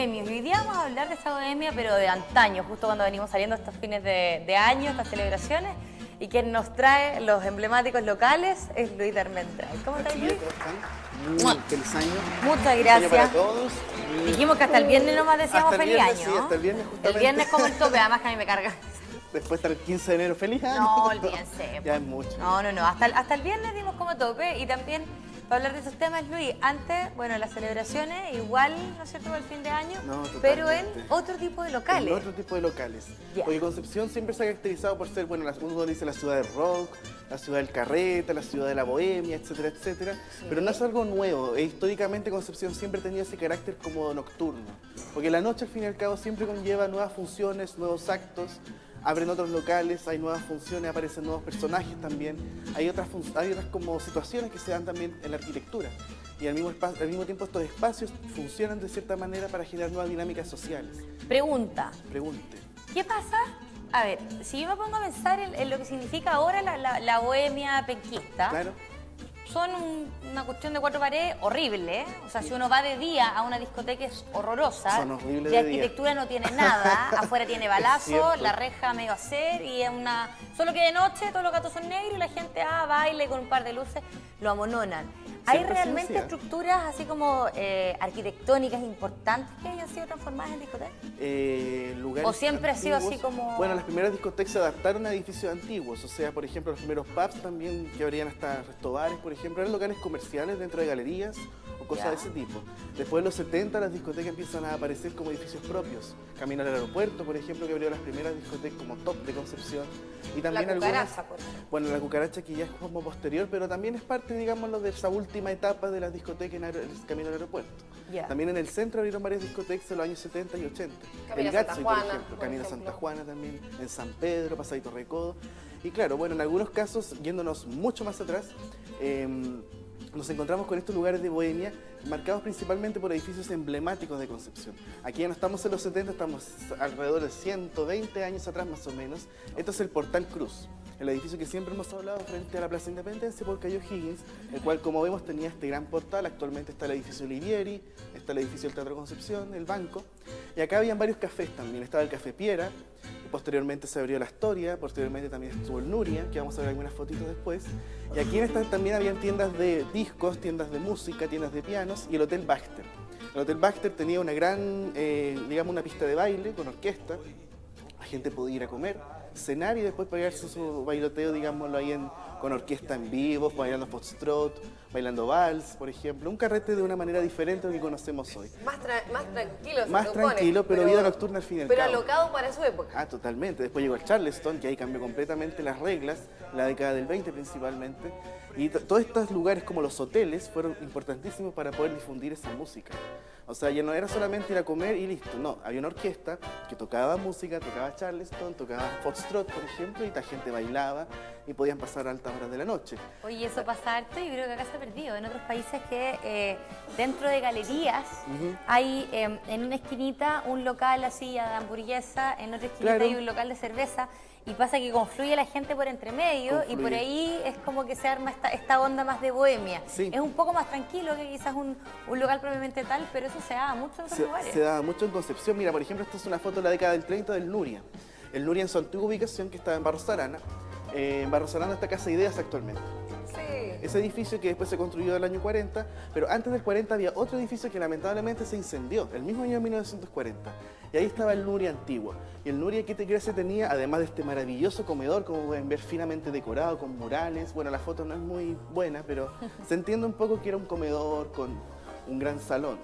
bohemios. Y hoy día vamos a hablar de esa bohemia, pero de antaño, justo cuando venimos saliendo estos fines de año, estas celebraciones. Y quien nos trae los emblemáticos locales es Luis Darmentral. ¿Cómo estás, Luis? ¿Cómo están? Muy feliz año. Muchas Feliz gracias. año para todos. Dijimos que hasta el viernes nomás decíamos Hasta el feliz viernes, año. sí, hasta el viernes justamente. El viernes como el tope, además que a mí me carga. Después hasta el 15 de enero, feliz año. No, olvídense. Ya es mucho. No. Hasta el viernes dimos como tope y también para hablar de esos temas, Luis, antes, bueno, las celebraciones, igual, ¿no es cierto?, el fin de año, No, pero en totalmente. otro tipo de locales. En otro tipo de locales. Ya. Porque Concepción siempre se ha caracterizado por ser, bueno, uno dice la ciudad del rock, la ciudad del carreta, la ciudad de la bohemia, etcétera, etcétera. Sí. Pero no es algo nuevo. Históricamente Concepción siempre ha tenido ese carácter como nocturno. Porque la noche, al fin y al cabo, siempre conlleva nuevas funciones, nuevos actos. Abren otros locales, hay nuevas funciones, aparecen nuevos personajes también. Hay otras como situaciones que se dan también en la arquitectura. Y al mismo tiempo estos espacios funcionan de cierta manera para generar nuevas dinámicas sociales. Pregunta, Pregunte. ¿qué pasa? A ver, si yo me pongo a pensar en lo que significa ahora la bohemia penquista, Claro. son una cuestión de cuatro paredes horrible, ¿eh? O sea, si uno va de día a una discoteca es horrorosa. Son horribles de de arquitectura no tiene nada, afuera tiene balazo, cierto. la reja medio a hacer y es una... Solo que de noche todos los gatos son negros y la gente baila y con un par de luces lo amononan. ¿Hay Siempre realmente sí, estructuras así como arquitectónicas importantes que hayan sido transformadas en discotecas? Lugares ¿O siempre ha sido antiguos. así como...? Bueno, las primeras discotecas se adaptaron a edificios antiguos. O sea, por ejemplo, los primeros pubs también, que abrían hasta restobares, por ejemplo, eran locales comerciales dentro de galerías o cosas Ya. de ese tipo. Después de los 70, las discotecas empiezan a aparecer como edificios propios. Camino al aeropuerto, por ejemplo, que abrió las primeras discotecas como top de Concepción. Y también La algunas... Cucaracha, por ejemplo. Bueno, la Cucaracha que ya es como posterior, pero también es parte, digámoslo, de esa última etapa de las discotecas en el camino al aeropuerto. Ya. También en el centro abrieron varias discotecas en los años 70 y 80. Camino El Santa Gatsby, Juana, por ejemplo, por Camino ejemplo. Santa Juana también, en San Pedro, Pasadito Recodo. Y claro, bueno, en algunos casos, yéndonos mucho más atrás, nos encontramos con estos lugares de bohemia marcados principalmente por edificios emblemáticos de Concepción. Aquí ya no estamos en los 70, estamos alrededor de 120 años atrás más o menos. Esto es el Portal Cruz, el edificio que siempre hemos hablado frente a la Plaza Independencia por Cayo Higgins, el cual, como vemos, tenía este gran portal. Actualmente está el edificio Olivieri, está el edificio del Teatro Concepción, el banco, y acá habían varios cafés también. Estaba el Café Piera, y posteriormente se abrió la Astoria, posteriormente también estuvo el Nuria, que vamos a ver algunas fotitos después, y aquí en esta también habían tiendas de discos, tiendas de música, tiendas de pianos, y el Hotel Baxter. El Hotel Baxter tenía una gran, digamos, una pista de baile con orquesta. La gente podía ir a comer, cenar y después pegarse su bailoteo, digámoslo ahí con orquesta en vivo, bailando foxtrot, bailando vals, por ejemplo. Un carrete de una manera diferente a lo que conocemos hoy. Más tranquilo, se Más supone, tranquilo, pero vida nocturna al fin y al Pero cabo. alocado para su época. Ah, totalmente. Después llegó el Charleston, que ahí cambió completamente las reglas, la década del 20 principalmente. Y todos estos lugares como los hoteles fueron importantísimos para poder difundir esa música. O sea, ya no era solamente ir a comer y listo, no. Había una orquesta que tocaba música, tocaba Charleston, tocaba foxtrot, por ejemplo, y la gente bailaba y podían pasar a altas horas de la noche. Oye, eso pasa harto y creo que acá se ha perdido. En otros países que dentro de galerías hay en una esquinita un local así de hamburguesa, en otra esquinita Claro. hay un local de cerveza y pasa que confluye la gente por entre medio y por Confluye. ahí es como que se arma esta onda más de bohemia. Sí. Es un poco más tranquilo que quizás un local propiamente tal, pero eso se da mucho en otros lugares. Se daba mucho en Concepción. Mira, por ejemplo, esta es una foto de la década del 30 del Nuria. El Nuria en su antigua ubicación, que estaba en Barros Arana. En Barros Arana está Casa Ideas actualmente. Sí. Ese edificio que después se construyó en el año 40, pero antes del 40 había otro edificio que lamentablemente se incendió, el mismo año de 1940. Y ahí estaba el Nuria antiguo. Y el Nuria que te crees tenía, además de este maravilloso comedor, como pueden ver, finamente decorado, con murales. Bueno, la foto no es muy buena, pero se entiende un poco que era un comedor con un gran salón.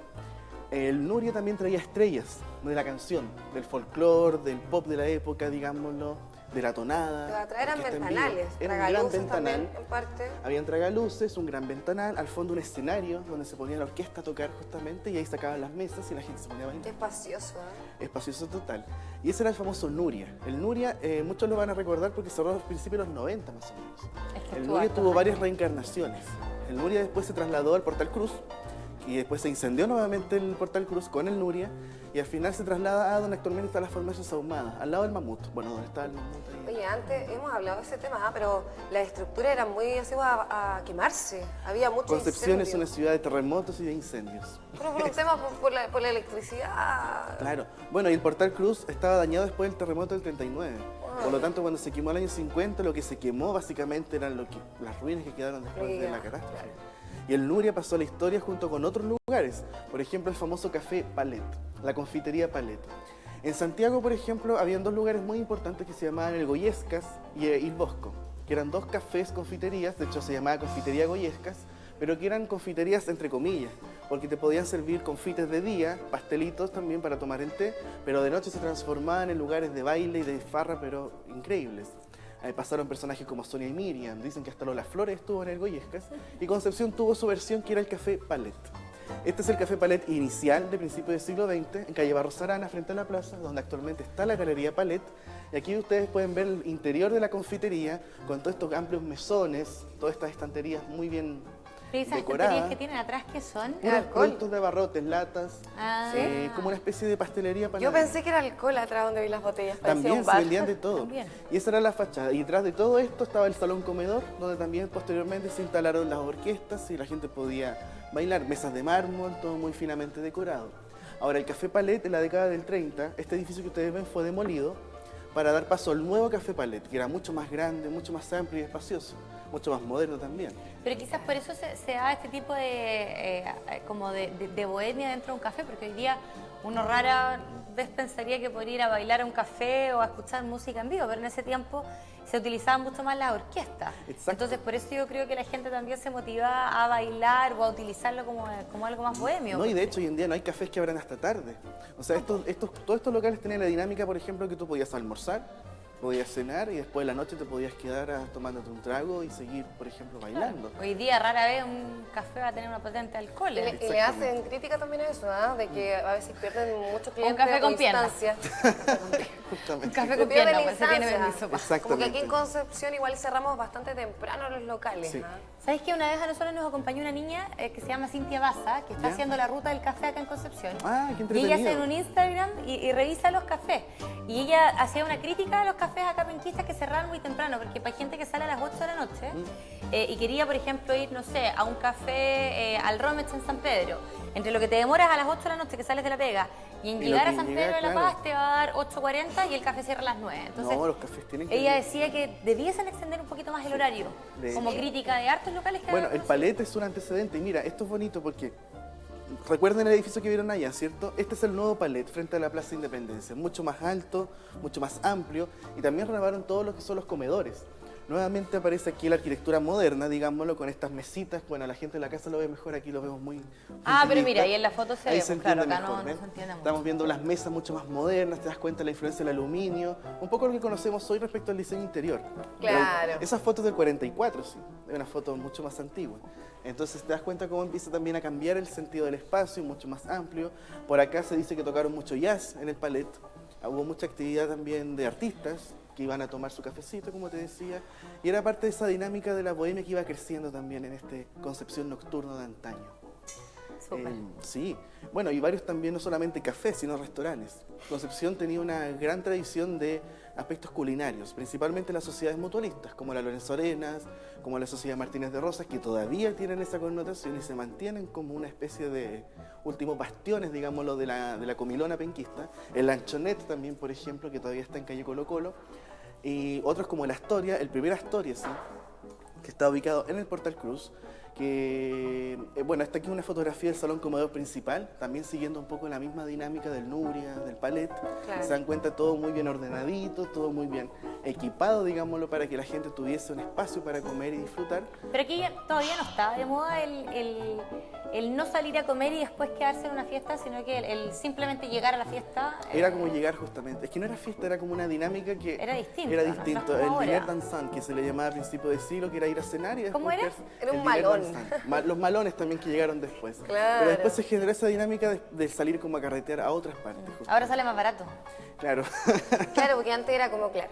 El Nuria también traía estrellas de la canción, del folclore, del pop de la época, digámoslo, de la tonada. Eran orquesta en vivo. ventanales, Era un gran tragaluces ventanal. también, en parte. Habían tragaluces, un gran ventanal, al fondo un escenario donde se ponía la orquesta a tocar justamente y ahí sacaban las mesas y la gente se ponía a bailar. Espacioso, ¿eh? Espacioso total. Y ese era el famoso Nuria. El Nuria, muchos lo van a recordar porque cerró a principios de los 90 más o menos. Es que El estuvo Nuria hartos tuvo varias años. reencarnaciones. El Nuria después se trasladó al Portal Cruz, y después se incendió nuevamente el Portal Cruz con el Nuria, y al final se traslada a donde actualmente está las farmacias ahumadas, al lado del Mamut, bueno, donde está el Mamut ahí. Oye, antes hemos hablado de ese tema, pero la estructura era muy así a quemarse. Había mucho Concepción es incendio. una ciudad de terremotos y de incendios. Pero por un tema por la electricidad. Claro. Bueno, y el Portal Cruz estaba dañado después del terremoto del 39. Por lo tanto, cuando se quemó el año 50, lo que se quemó básicamente eran las ruinas que quedaron después de la catástrofe. Y el Nuria pasó a la historia junto con otros lugares. Por ejemplo, el famoso Café Palet, la confitería Palet. En Santiago, por ejemplo, habían dos lugares muy importantes que se llamaban el Goyescas y el Bosco, que eran dos cafés confiterías, de hecho se llamaba Confitería Goyescas, pero que eran confiterías entre comillas, porque te podían servir confites de día, pastelitos también para tomar el té, pero de noche se transformaban en lugares de baile y de farra, pero increíbles. Pasaron personajes como Sonia y Miriam, dicen que hasta Lola Flores estuvo en el Goyescas, y Concepción tuvo su versión que era el Café Palet. Este es el Café Palet inicial de principios del siglo XX, en calle Barros Arana, frente a la plaza, donde actualmente está la Galería Palet. Y aquí ustedes pueden ver el interior de la confitería, con todos estos amplios mesones, todas estas estanterías muy bien Pero esas decoradas. estanterías que tienen atrás, ¿qué son? Unos alcohol. productos de abarrotes, latas, Ah. como una especie de pastelería Yo panadera. pensé que era alcohol atrás donde vi las botellas. parecía También un se bar. vendían de todo. También. Y esa era la fachada. Y detrás de todo esto estaba el salón comedor, donde también posteriormente se instalaron las orquestas y la gente podía bailar. Mesas de mármol, todo muy finamente decorado. Ahora, el Café Palet, en la década del 30, este edificio que ustedes ven fue demolido para dar paso al nuevo Café Palet, que era mucho más grande, mucho más amplio y espacioso, mucho más moderno también. Pero quizás por eso se da este tipo de bohemia dentro de un café, porque hoy día uno rara vez pensaría que podría ir a bailar a un café o a escuchar música en vivo, pero en ese tiempo se utilizaban mucho más las orquestas. Exacto. Entonces por eso yo creo que la gente también se motiva a bailar o a utilizarlo como algo más bohemio. No, y de hecho hoy en día no hay cafés que abran hasta tarde. O sea, todos estos locales tenían la dinámica, por ejemplo, que tú podías almorzar, podías cenar y después de la noche te podías quedar tomándote un trago y seguir, por ejemplo, bailando. Hoy día rara vez un café va a tener una potente alcohol. Y ¿eh? le hacen crítica también a eso, ¿ah? De que a veces pierden muchos clientes café con o piernas. instancias. Justamente. Un café Que con pierden pierna, pues se tiene instancia. permiso. pa. Exacto. Como que aquí en Exactamente. Concepción igual cerramos bastante temprano los locales. Sí. ¿ah? ¿Sabes que una vez a nosotros nos acompañó una niña que se llama Cintia Baza, que está ¿Ya? haciendo la ruta del café acá en Concepción? Ah, qué y ella hace entretenido. un Instagram y revisa los cafés. Y ella hacía una crítica a los cafés acá penquistas que cerraron muy temprano, porque para gente que sale a las 8 de la noche y quería, por ejemplo, ir, no sé, a un café al Romex en San Pedro, entre lo que te demoras a las 8 de la noche que sales de la pega y en Y lo llegar que a San llega, Pedro de la claro. Paz te va a dar 8:40 y el café cierra a las 9. Entonces, No, los cafés tienen que... ella decía que debiesen extender un poquito más el horario, de como hecho. crítica de hartos locales que Bueno, había el Palet es un antecedente. Y mira, esto es bonito porque... Recuerden el edificio que vieron allá, ¿cierto? Este es el nuevo Palet frente a la Plaza Independencia. Mucho más alto, mucho más amplio. Y también renovaron todo lo que son los comedores. Nuevamente aparece aquí la arquitectura moderna, digámoslo, con estas mesitas. Bueno, la gente de la casa lo ve mejor, aquí lo vemos muy... Ah, pero intimista. mira, ahí en la foto se Ahí ve, se pues, claro, entiende acá no, mejor, no ¿ven? se entiende mucho. Estamos viendo las mesas mucho más modernas, te das cuenta de la influencia del aluminio, un poco lo que conocemos hoy respecto al diseño interior. Claro. Pero esas fotos del 44, sí, es una foto mucho más antigua. Entonces te das cuenta cómo empieza también a cambiar el sentido del espacio, mucho más amplio. Por acá se dice que tocaron mucho jazz en el Palet, hubo mucha actividad también de artistas que iban a tomar su cafecito, como te decía, y era parte de esa dinámica de la bohemia que iba creciendo también en este Concepción nocturno de antaño. Súper. Sí, bueno, y varios también, no solamente cafés, sino restaurantes. Concepción tenía una gran tradición de aspectos culinarios, principalmente las sociedades mutualistas, como la Lorenzo Arenas, como la Sociedad Martínez de Rosas, que todavía tienen esa connotación y se mantienen como una especie de últimos bastiones, digámoslo, de la comilona penquista. El Lanchonet también, por ejemplo, que todavía está en calle Colo Colo. Y otros como el Astoria, el primer Astoria, sí, que está ubicado en el Portal Cruz, que, bueno, está aquí una fotografía del salón comedor principal, también siguiendo un poco la misma dinámica del Nuria, del Palet. Claro. Se dan cuenta todo muy bien ordenadito, todo muy bien equipado, digámoslo, para que la gente tuviese un espacio para comer y disfrutar. Pero aquí todavía no está de moda el no salir a comer y después quedarse en una fiesta, sino que el simplemente llegar a la fiesta. Era como llegar justamente, es que no era fiesta, era como una dinámica que... Era distinto, Era ¿no? No es distinto, como el ahora. diner dansant, que se le llamaba a principio de siglo, que era ir a cenar y después... ¿Cómo era? quedarse- Era un el diner malón. Los malones también que llegaron después. Claro. Pero después se generó esa dinámica de salir como a carretear a otras partes. Ahora sale más barato. Claro. Claro, porque antes era como, claro,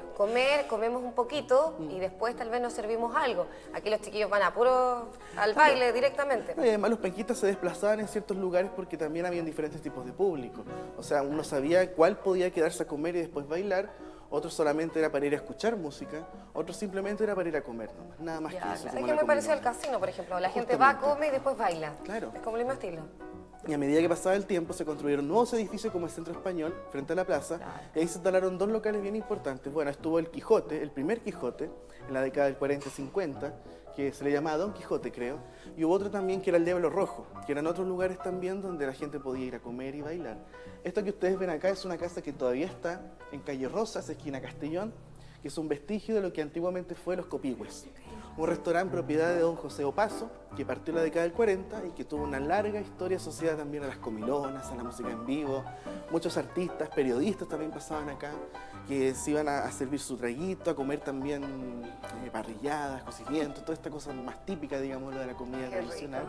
comemos un poquito y después tal vez nos servimos algo. Aquí los chiquillos van a puro al baile directamente. No, y además los penquistas se desplazaban en ciertos lugares porque también habían diferentes tipos de público. O sea, uno sabía cuál podía quedarse a comer y después bailar, otros solamente era para ir a escuchar música, otros simplemente era para ir a comer, nomás, nada más que eso. Es como que la muy parecido al comunidad. casino, por ejemplo. La gente va, come y después baila. Claro. Es como el mismo estilo. Y a medida que pasaba el tiempo se construyeron nuevos edificios como el Centro Español, frente a la plaza, y ahí se instalaron dos locales bien importantes. Bueno, estuvo el Quijote, el primer Quijote, en la década del 40-50, que se le llamaba Don Quijote, creo, y hubo otro también que era el Diablo Rojo, que eran otros lugares también donde la gente podía ir a comer y bailar. Esto que ustedes ven acá es una casa que todavía está en Calle Rosas, esquina Castellón, que es un vestigio de lo que antiguamente fue Los Copigües, un restaurante propiedad de don José Opaso, que partió en la década del 40 y que tuvo una larga historia asociada también a las comilonas, a la música en vivo. Muchos artistas, periodistas también pasaban acá, que se iban a servir su traguito, a comer también parrilladas, cocimientos, toda esta cosa más típica, digamos, de la comida tradicional.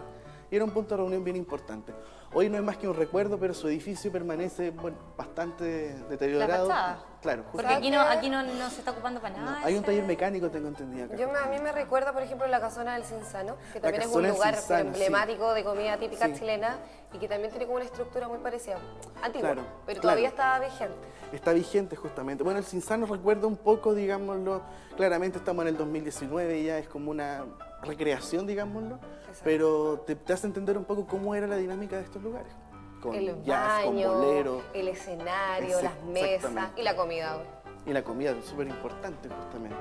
Y era un punto de reunión bien importante. Hoy no es más que un recuerdo, pero su edificio permanece bastante deteriorado. La fachada. Claro, Porque aquí no se está ocupando para nada. hay un taller mecánico, tengo entendido acá. A mí me recuerda, por ejemplo, la Casona del Cinzano, que también es un Casona del lugar Cinzano, emblemático de comida típica Sí. chilena y que también tiene como una estructura muy parecida. Antigua, Claro, pero claro. todavía está vigente. Está vigente justamente. Bueno, el Cinzano recuerda un poco, digámoslo, claramente estamos en el 2019 y ya es como una recreación, digámoslo, Exacto. pero te hace entender un poco cómo era la dinámica de estos lugares. Con El jazz, con baño, bolero. el escenario, las mesas Exactamente. y la comida. Y la comida, súper importante justamente.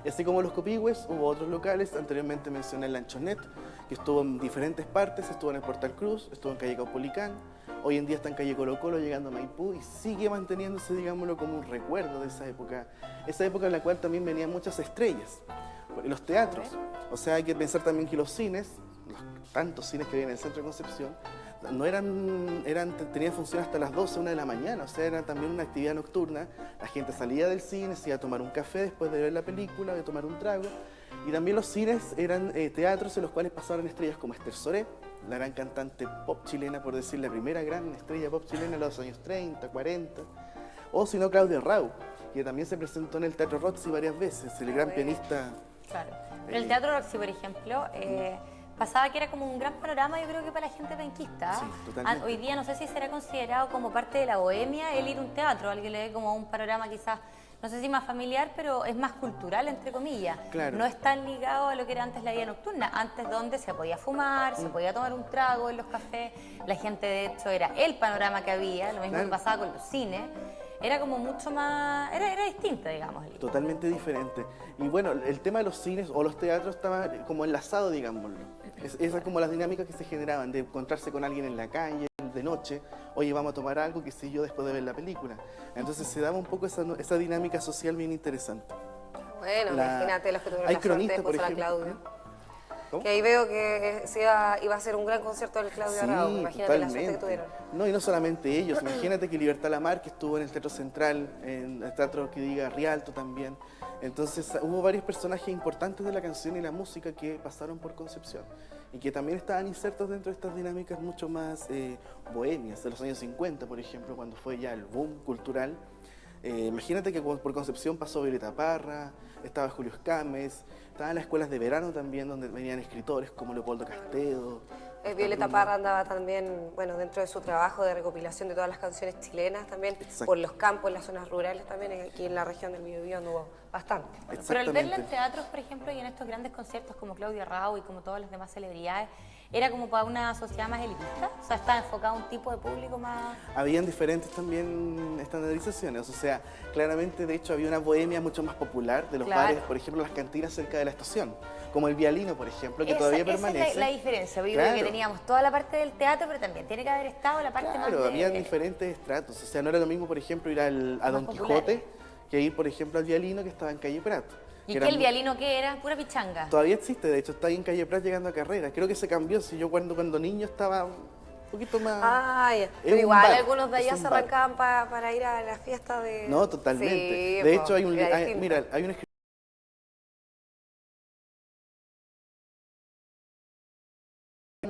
Y así como los Copigües, hubo otros locales, anteriormente mencioné el Lanchonet, que estuvo en diferentes partes, estuvo en el Portal Cruz, estuvo en calle Caupolicán, hoy en día está en calle Colo Colo, llegando a Maipú, y sigue manteniéndose, digámoslo, como un recuerdo de esa época en la cual también venían muchas estrellas, los teatros. O sea, hay que pensar también que los cines, los tantos cines que vienen en el centro de Concepción, no tenían función hasta las 12, 1 de la mañana, o sea, era también una actividad nocturna. La gente salía del cine, se iba a tomar un café después de ver la película, de tomar un trago. Y también los cines eran teatros en los cuales pasaron estrellas como Esther Soré, la gran cantante pop chilena, por decir, la primera gran estrella pop chilena de los años 30, 40. O si no, Claudio Rau, que también se presentó en el Teatro Roxy varias veces, el gran pianista. Claro. Pero el Teatro Roxy, por ejemplo, pasaba que era como un gran panorama, yo creo que para la gente penquista. Sí, totalmente. Hoy día no sé si será considerado como parte de la bohemia el ir a un teatro, alguien le dé como un panorama quizás, no sé si más familiar, pero es más cultural, entre comillas. Claro. No es tan ligado a lo que era antes la vida nocturna, antes donde se podía fumar, se podía tomar un trago en los cafés, la gente de hecho era el panorama que había, lo mismo Claro. que pasaba con los cines. Era como mucho más, era distinta, digamos. Totalmente diferente. Y bueno, el tema de los cines o los teatros estaba como enlazado, digámoslo. Esas como las dinámicas que se generaban, de encontrarse con alguien en la calle, de noche, oye, vamos a tomar algo, qué sé yo, después de ver la película. Entonces se daba un poco esa dinámica social bien interesante. Bueno, imagínate los que tuvieron hay la suerte cronistas, de por escuchar a ejemplo. Claudio. ¿Cómo? Que ahí veo que iba a ser un gran concierto del Claudio Arrao. Imagínate la suerte que tuvieron. No, y no solamente ellos. Imagínate que Libertad Lamar, que estuvo en el Teatro Central, en el Teatro que diga Rialto también. Entonces hubo varios personajes importantes de la canción y la música que pasaron por Concepción y que también estaban insertos dentro de estas dinámicas mucho más bohemias, de los años 50, por ejemplo, cuando fue ya el boom cultural. Imagínate que por Concepción pasó Violeta Parra, estaba Julio Escames, estaban las escuelas de verano también, donde venían escritores como Leopoldo Castedo. Violeta Parra andaba también, bueno, dentro de su trabajo de recopilación de todas las canciones chilenas, también Exacto. por los campos, en las zonas rurales también, aquí en la región del Biobío anduvo bastante. Pero al verla en teatros, por ejemplo, y en estos grandes conciertos como Claudio Arrao y como todas las demás celebridades, ¿era como para una sociedad más elitista? O sea, ¿estaba enfocado a un tipo de público más...? Habían diferentes también estandarizaciones, o sea, claramente, de hecho, había una bohemia mucho más popular de los Claro. bares, por ejemplo, las cantinas cerca de la estación, como el Vialino, por ejemplo, que Esa- todavía esa permanece. es la diferencia, porque yo Claro. creo que teníamos toda la parte del teatro, pero también tiene que haber estado la parte más Claro, de... habían diferentes estratos, o sea, no era lo mismo, por ejemplo, ir a Don popular. Quijote que ir, por ejemplo, al Vialino que estaba en Calle Prat. ¿Y que qué era el vialino qué era? Pura pichanga. Todavía existe, de hecho, está ahí en Calle Prat llegando a Carrera. Creo que se cambió, si yo cuando niño estaba un poquito más... Ah, ya. Es Pero un igual bar, algunos de es allá un se bar. arrancaban para ir a la fiesta de... No, totalmente. Sí, De po, hecho, era distinto. mira, hay un escritor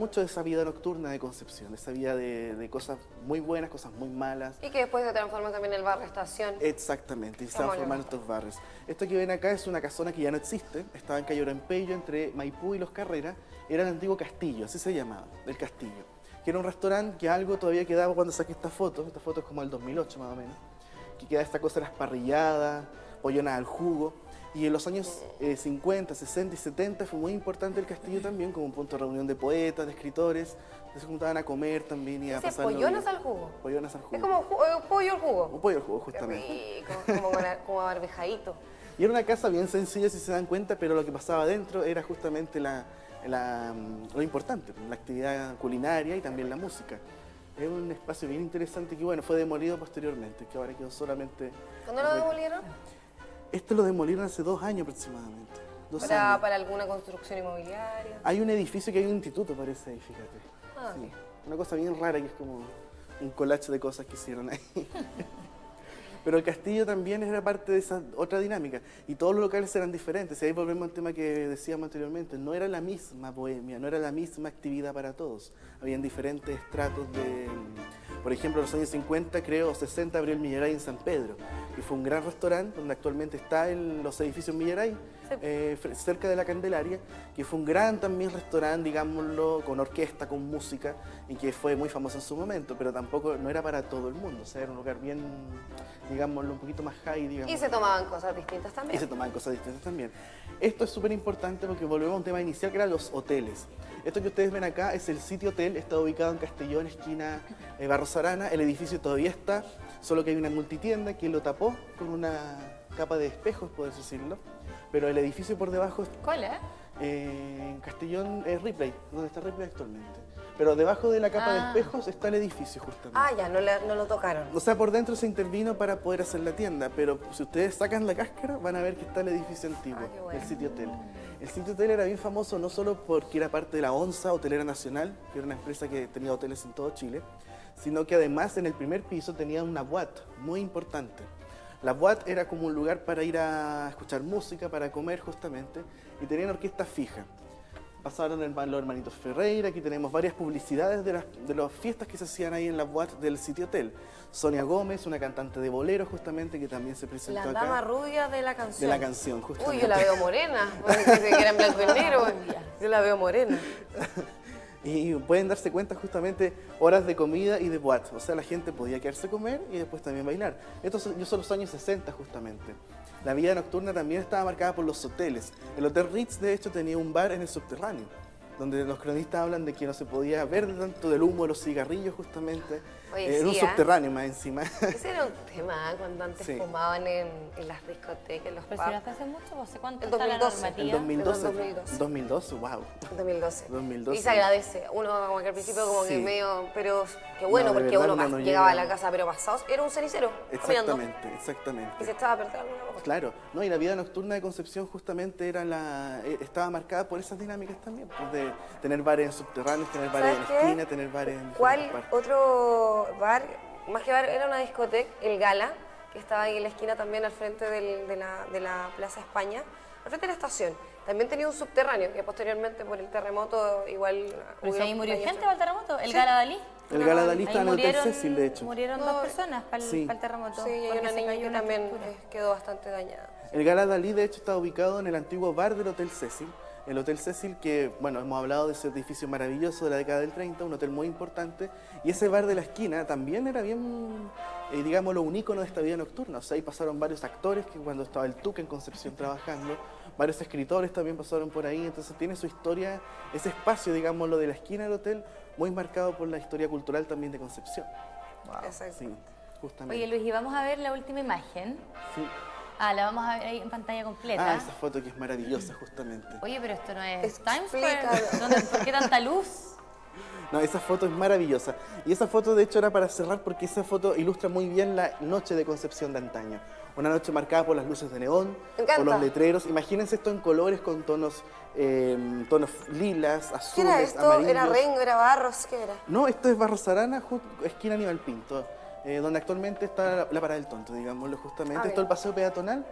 mucho de esa vida nocturna de Concepción, de esa vida de cosas muy buenas, cosas muy malas. Y que después se transforma también en el barrio Estación. Exactamente, y se transforman estos barrios. Esto que ven acá es una casona que ya no existe, estaba en Cayo Orampeyo, entre Maipú y Los Carreras, era el antiguo castillo, así se llamaba, el castillo, que era un restaurante que algo todavía quedaba cuando saqué esta foto es como del 2008 más o menos, que queda esta cosa de las parrilladas, pollonas al jugo. Y en los años 50, 60 y 70 fue muy importante el castillo también como un punto de reunión de poetas, de escritores. Se juntaban a comer también y a pasar. ¿Pollonas al jugo? Pollonas al jugo. Es como pollo al jugo. Un pollo al jugo, justamente. Qué rico, como barbejadito. Y era una casa bien sencilla, si se dan cuenta, pero lo que pasaba adentro era justamente lo importante, la actividad culinaria y también la música. Es un espacio bien interesante que, bueno, fue demolido posteriormente, que ahora quedó solamente... ¿Cuándo lo demolieron? Esto lo demolieron hace 2 años aproximadamente. 2 años. ¿Para alguna construcción inmobiliaria? Hay un edificio que hay un instituto, parece ahí, fíjate. Ah. Sí. Una cosa bien rara que es como un collage de cosas que hicieron ahí. Pero el castillo también era parte de esa otra dinámica. Y todos los locales eran diferentes. Y ahí volvemos al tema que decíamos anteriormente. No era la misma bohemia, no era la misma actividad para todos. Habían diferentes estratos de... Por ejemplo, en los años 50, creo, o 60, abrió el Millaray en San Pedro, que fue un gran restaurante donde actualmente está los edificios Millaray, cerca de la Candelaria, que fue un gran también restaurante, digámoslo, con orquesta, con música, y que fue muy famoso en su momento, pero tampoco no era para todo el mundo, o sea, era un lugar bien, digámoslo, un poquito más high, digamos. Y se tomaban cosas distintas también. Y se tomaban cosas distintas también. Esto es súper importante porque volvemos a un tema inicial que eran los hoteles. Esto que ustedes ven acá es el City Hotel, está ubicado en Castellón, esquina Barros Arana. El edificio todavía está, solo que hay una multitienda que lo tapó con una capa de espejos, por decirlo. Pero el edificio por debajo... ¿Cuál, en Castellón es Ripley, donde está Ripley actualmente. Pero debajo de la capa de espejos está el edificio justamente. Ah, ya, no lo tocaron. O sea, por dentro se intervino para poder hacer la tienda, pero si ustedes sacan la cáscara van a ver que está el edificio antiguo, qué bueno. el City Hotel. El City Hotel era bien famoso no solo porque era parte de la ONSA, Hotelera Nacional, que era una empresa que tenía hoteles en todo Chile, sino que además en el primer piso tenía una boate muy importante. La boate era como un lugar para ir a escuchar música, para comer justamente, y tenían orquesta fija. Pasaron los hermanitos Ferreira, aquí tenemos varias publicidades de las fiestas que se hacían ahí en la boate del City Hotel. Sonia Gómez, una cantante de bolero justamente, que también se presentó acá. La dama rubia de la canción. De la canción, justamente. Uy, yo la veo morena. Bueno, que era en blanco y negro. Yo la veo morena. Y pueden darse cuenta justamente horas de comida y de boate. O sea, la gente podía quedarse a comer y después también bailar. Estos son los años 60 justamente. La vida nocturna también estaba marcada por los hoteles. El Hotel Ritz, de hecho, tenía un bar en el subterráneo, donde los cronistas hablan de que no se podía ver tanto del humo de los cigarrillos justamente. Oye, en un sí, subterráneo más encima. Ese era un tema cuando antes Sí. fumaban en las discotecas, en los Pero si no pubs. hace mucho, no sé cuánto El está la 2012. normativa. El 2012. 2012. 2012, wow. 2012. 2012. Y se agradece. Uno como que al principio como que Sí. medio, pero qué bueno, No, de porque verdad uno uno no llegaba a llega. la casa pero pasado. Era un cenicero caminando. Exactamente, exactamente. Y se estaba perdiendo alguna cosa. Claro, no, y la vida nocturna de Concepción justamente era estaba marcada por esas dinámicas también, pues de tener bares en subterráneos, tener bares en ¿Sabes la qué? esquina, tener bares en ¿Cuál diferentes partes. otro bar? Más que bar, era una discoteca, el Gala, que estaba ahí en la esquina también al frente de la Plaza España, al frente de la estación. También tenía un subterráneo, que posteriormente por el terremoto igual... Pero si ahí murió daños. gente para el terremoto, el Gala Dalí. El Gala Dalí Ahí está en el Hotel Cecil, de hecho. murieron No, 2 personas para el, sí. para el terremoto. Sí, y hay porque una se niña cayó que una también estructura. quedó bastante dañada. El Gala Dalí, de hecho, está ubicado en el antiguo bar del Hotel Cecil. El Hotel Cecil, que, bueno, hemos hablado de ese edificio maravilloso de la década del 30, un hotel muy importante. Y ese bar de la esquina también era bien, digámoslo, un ícono de esta vida nocturna. O sea, ahí pasaron varios actores, que cuando estaba el Tuca en Concepción trabajando, varios escritores también pasaron por ahí. Entonces tiene su historia, ese espacio, digámoslo, de la esquina del hotel, muy marcado por la historia cultural también de Concepción. Exacto. Sí, justamente. Oye, Luis, y vamos a ver la última imagen. Sí. La vamos a ver ahí en pantalla completa. Ah, esa foto que es maravillosa, justamente. Oye, pero esto no es Explica. Times Square. ¿Por qué tanta luz? No, esa foto es maravillosa. Y esa foto, de hecho, era para cerrar porque esa foto ilustra muy bien la noche de Concepción de antaño. Una noche marcada por las luces de neón, Me encanta. por los letreros. Imagínense esto en colores con tonos lilas, ¿Qué azules, era esto? amarillos. ¿Era Rengo? ¿Era Barros? ¿Qué era? No, esto es Barros Arana, esquina Aníbal Pinto, donde actualmente está la Parada del Tonto, digámoslo justamente. Ah, Esto es el paseo peatonal.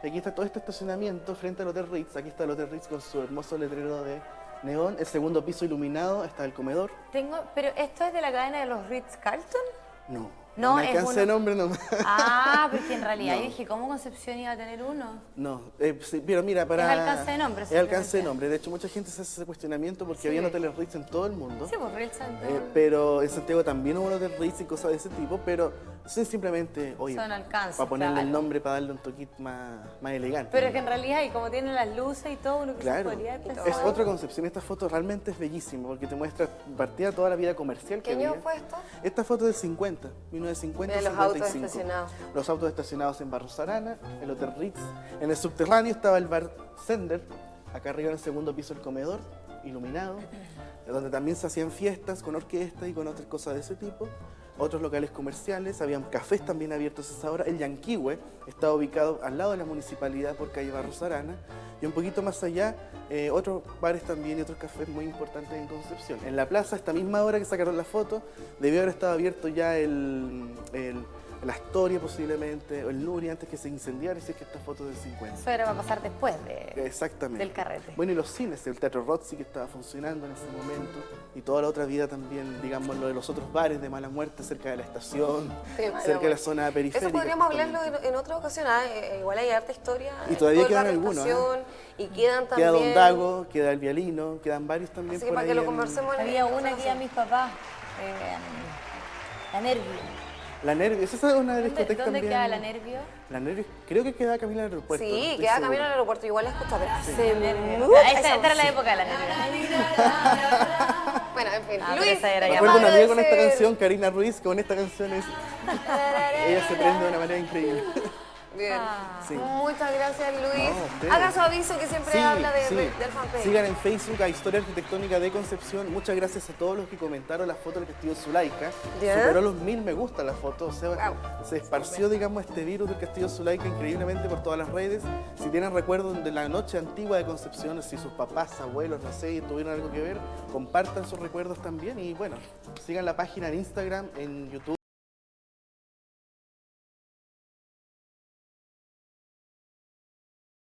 Y aquí está todo este estacionamiento frente al Hotel Ritz. Aquí está el Hotel Ritz con su hermoso letrero de neón, el segundo piso iluminado, está el comedor. Pero esto es de la cadena de los Ritz-Carlton. No No, me es alcancé el nombre nomás. Ah, porque en realidad No. yo dije, ¿cómo Concepción iba a tener uno? No, sí, pero mira, para... Es alcance de nombre, Es alcance de simplemente. nombre. De hecho, mucha gente se hace ese cuestionamiento porque Sí. había hoteles Ritz en todo el mundo. Sí, pues Ritz-Carlton. Pero en Santiago también hubo hoteles Ritz y cosas de ese tipo, pero son simplemente, oye, Son alcances, para ponerle el claro. nombre, para darle un toquito más elegante. Pero es que en realidad, y como tienen las luces y todo, uno que se Claro, podría pensar. es otra concepción. Esta foto realmente es bellísima porque te muestra partida toda la vida comercial que ¿Qué año había. fue esto? Esta foto es del 50, 1950, Mira los autos 55. estacionados. Los autos estacionados en Barros Arana, el Hotel Ritz. En el subterráneo estaba el bar Sender, acá arriba en el segundo piso el comedor, iluminado, donde también se hacían fiestas con orquesta y con otras cosas de ese tipo. Otros locales comerciales, habían cafés también abiertos a esa hora. El Yanquihue está ubicado al lado de la municipalidad por calle Barros Arana. Y un poquito más allá, otros bares también y otros cafés muy importantes en Concepción. En la plaza, a esta misma hora que sacaron la foto, debió haber estado abierto ya el Astoria posiblemente, o el Nuri antes que se incendiara, si es que esta foto es del 50. Eso era para pasar después Exactamente. del carrete. Bueno, y los cines, el Teatro Roxy que estaba funcionando en ese momento, y toda la otra vida también, digamos, lo de los otros bares de Mala Muerte cerca de la estación, Sí, Mala cerca de la Muerte. zona periférica. Eso podríamos hablarlo justamente. en otra ocasión. Igual hay harta historia. Y todavía todo el quedan barrio algunos, Estación, y quedan Queda también. Don Dago, queda el Vialino, quedan varios también Así que por para ahí que lo en- conversemos en Había otra una que iba ocasión. mis papás, la Nervio. La Nervio, esa es una discoteca ¿Dónde también. queda la Nervio? La Nervio, creo que queda camino al aeropuerto. no Sí, estoy queda seguro. camino al aeropuerto. Igual la escucha, pero hace Nervio. mucho. Esta era la época de la Nervio. Bueno, en fin. Ah, pero Luis, esa era Me ya acuerdo más una amiga con esta agradecer- canción, Karina Ruiz, con esta canción ella se prende de una manera increíble. Bien. Sí. Muchas gracias, Luis. No, ustedes. Haga su aviso que siempre Sí, habla sí. del fanpage. Sigan en Facebook a Historia Arquitectónica de Concepción. Muchas gracias a todos los que comentaron la foto del Castillo Zulaica. Ya. Superó los 1000 me gusta la foto. O sea, Wow. se esparció, digamos, este virus del Castillo Zulaica increíblemente por todas las redes. Si tienen recuerdos de la noche antigua de Concepción, si sus papás, abuelos, no sé, tuvieron algo que ver, compartan sus recuerdos también. Y bueno, sigan la página en Instagram, en YouTube.